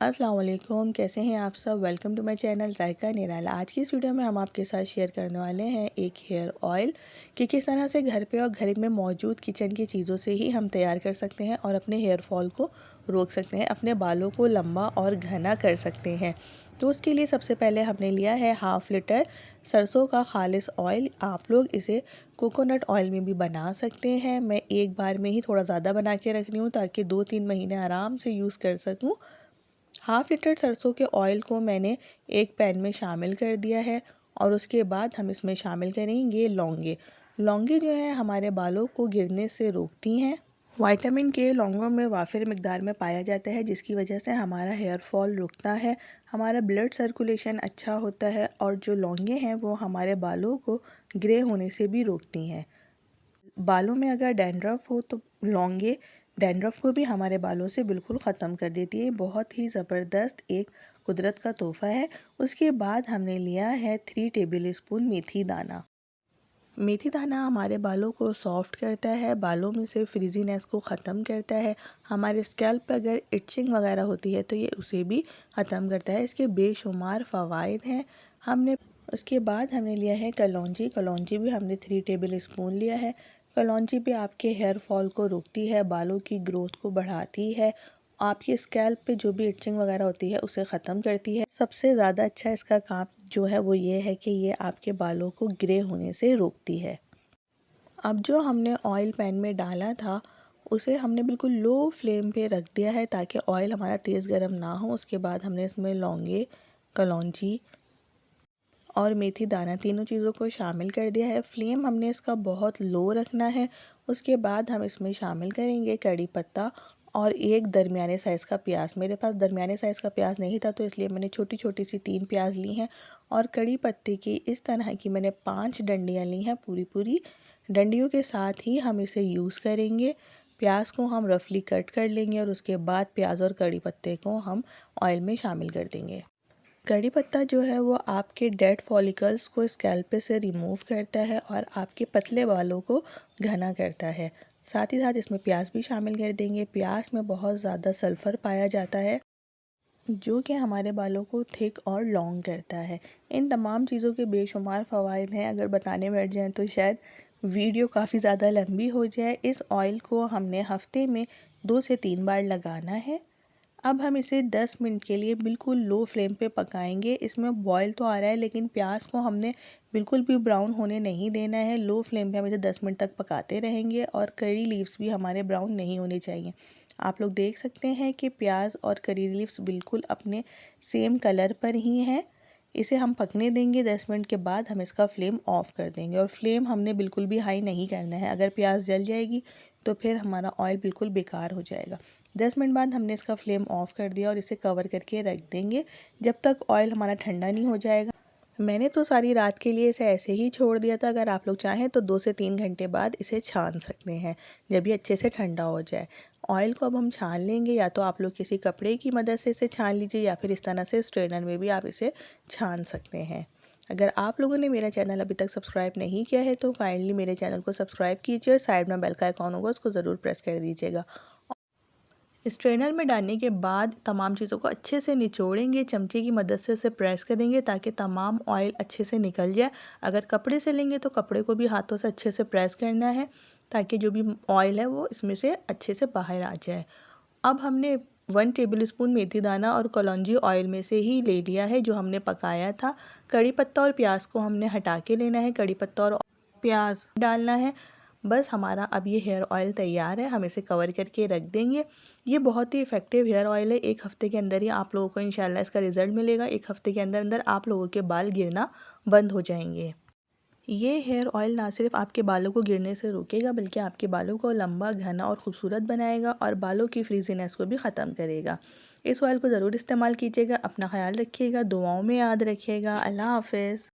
अस्सलाम वालेकुम, कैसे हैं आप सब। वेलकम टू माय चैनल जायका निराला। आज की इस वीडियो में हम आपके साथ शेयर करने वाले हैं एक हेयर ऑयल कि किस तरह से घर पे और घर में मौजूद किचन की चीज़ों से ही हम तैयार कर सकते हैं और अपने हेयर फॉल को रोक सकते हैं, अपने बालों को लंबा और घना कर सकते हैं। तो उसके लिए सबसे पहले हमने लिया है हाफ़ लीटर सरसों का खालिस ऑयल। आप लोग इसे कोकोनट ऑयल में भी बना सकते हैं। मैं एक बार में ही थोड़ा ज़्यादा बना के रख रही हूँ ताकि 2-3 महीने आराम से यूज़ कर सकूँ। हाफ़ लीटर सरसों के ऑयल को मैंने एक पैन में शामिल कर दिया है और उसके बाद हम इसमें शामिल करेंगे लौंगे। लौंगे जो है हमारे बालों को गिरने से रोकती हैं। विटामिन के लौंगों में वाफिर मिकदार में पाया जाता है, जिसकी वजह से हमारा हेयर फॉल रुकता है, हमारा ब्लड सर्कुलेशन अच्छा होता है और जो लौंगे हैं वो हमारे बालों को ग्रे होने से भी रोकती हैं। बालों में अगर डैंड्रफ हो तो लौंगे डैंड्रफ को भी हमारे बालों से बिल्कुल ख़त्म कर देती है। बहुत ही ज़बरदस्त एक कुदरत का तोहफ़ा है। उसके बाद हमने लिया है 3 टेबल स्पून मेथी दाना। मेथी दाना हमारे बालों को सॉफ्ट करता है, बालों में से फ्रीजीनेस को ख़त्म करता है। हमारे स्कैल्प पर अगर इचिंग वगैरह होती है तो ये उसे भी ख़त्म करता है। इसके बेशुमार फ़वाइद हैं। उसके बाद हमने लिया है कलौंजी। कलौंजी भी हमने 3 टेबल स्पून लिया है। कलौंजी भी आपके हेयर फॉल को रोकती है, बालों की ग्रोथ को बढ़ाती है, आपके स्कैल्प पे जो भी इचिंग वगैरह होती है उसे ख़त्म करती है। सबसे ज़्यादा अच्छा इसका काम जो है वो ये है कि ये आपके बालों को ग्रे होने से रोकती है। अब जो हमने ऑयल पैन में डाला था उसे हमने बिल्कुल लो फ्लेम पे रख दिया है ताकि ऑयल हमारा तेज़ गर्म ना हो। उसके बाद हमने इसमें लौंगे, कलौंजी और मेथी दाना तीनों चीज़ों को शामिल कर दिया है। फ्लेम हमने इसका बहुत लो रखना है। उसके बाद हम इसमें शामिल करेंगे कड़ी पत्ता और एक दरमियाने साइज़ का प्याज। मेरे पास दरमियाने साइज़ का प्याज नहीं था तो इसलिए मैंने छोटी छोटी सी 3 प्याज ली हैं और कड़ी पत्ते की इस तरह की मैंने 5 डंडियाँ ली हैं। पूरी पूरी डंडियों के साथ ही हम इसे यूज़ करेंगे। प्याज को हम रफली कट कर लेंगे और उसके बाद प्याज और कड़ी पत्ते को हम ऑयल में शामिल कर देंगे। कड़ी पत्ता जो है वो आपके डेड फॉलिकल्स को स्कैल्प से रिमूव करता है और आपके पतले बालों को घना करता है। साथ ही साथ इसमें प्याज भी शामिल कर देंगे। प्याज में बहुत ज़्यादा सल्फ़र पाया जाता है जो कि हमारे बालों को थिक और लॉन्ग करता है। इन तमाम चीज़ों के बेशुमार फ़वाइद हैं, अगर बताने बैठ जाएँ तो शायद वीडियो काफ़ी ज़्यादा लंबी हो जाए। इस ऑयल को हमने हफ़्ते में 2 से 3 बार लगाना है। अब हम इसे 10 मिनट के लिए बिल्कुल लो फ्लेम पे पकाएंगे। इसमें बॉयल तो आ रहा है लेकिन प्याज को हमने बिल्कुल भी ब्राउन होने नहीं देना है। लो फ्लेम पे हम इसे 10 मिनट तक पकाते रहेंगे और करी लीव्स भी हमारे ब्राउन नहीं होने चाहिए। आप लोग देख सकते हैं कि प्याज और करी लीव्स बिल्कुल अपने सेम कलर पर ही हैं। इसे हम पकने देंगे। 10 मिनट के बाद हम इसका फ्लेम ऑफ़ कर देंगे और फ्लेम हमने बिल्कुल भी हाई नहीं करना है। अगर प्याज जल जाएगी तो फिर हमारा ऑयल बिल्कुल बेकार हो जाएगा। 10 मिनट बाद हमने इसका फ्लेम ऑफ़ कर दिया और इसे कवर करके रख देंगे जब तक ऑयल हमारा ठंडा नहीं हो जाएगा। मैंने तो सारी रात के लिए इसे ऐसे ही छोड़ दिया था। अगर आप लोग चाहें तो 2 से 3 घंटे बाद इसे छान सकते हैं जब ये अच्छे से ठंडा हो जाए। ऑयल को अब हम छान लेंगे, या तो आप लोग किसी कपड़े की मदद से इसे छान लीजिए या फिर इस तरह से स्ट्रेनर में भी आप इसे छान सकते हैं। अगर आप लोगों ने मेरा चैनल अभी तक सब्सक्राइब नहीं किया है तो काइंडली मेरे चैनल को सब्सक्राइब कीजिए और साइड में बेल का आइकॉन होगा उसको ज़रूर प्रेस कर दीजिएगा। स्ट्रेनर में डालने के बाद तमाम चीज़ों को अच्छे से निचोड़ेंगे, चमचे की मदद से इसे प्रेस करेंगे ताकि तमाम ऑयल अच्छे से निकल जाए। अगर कपड़े से लेंगे तो कपड़े को भी हाथों से अच्छे से प्रेस करना है ताकि जो भी ऑयल है वो इसमें से अच्छे से बाहर आ जाए। अब हमने 1 टेबल स्पून मेथी दाना और कलौंजी ऑयल में से ही ले लिया है जो हमने पकाया था। कड़ी पत्ता और प्याज को हमने हटा के लेना है। कड़ी पत्ता और प्याज डालना है। बस हमारा अब ये हेयर ऑयल तैयार है। हम इसे कवर करके रख देंगे। ये बहुत ही इफ़ेक्टिव हेयर ऑयल है। 1 हफ़्ते के अंदर ही आप लोगों को इंशाल्लाह इसका रिज़ल्ट मिलेगा। 1 हफ़्ते के अंदर अंदर आप लोगों के बाल गिरना बंद हो जाएंगे। ये हेयर ऑयल ना सिर्फ आपके बालों को गिरने से रोकेगा बल्कि आपके बालों को लंबा, घना और खूबसूरत बनाएगा और बालों की फ्रीजीनेस को भी ख़त्म करेगा। इस ऑयल को ज़रूर इस्तेमाल कीजिएगा। अपना ख्याल रखिएगा, दुआओं में याद रखिएगा। अल्लाह हाफ़िज़।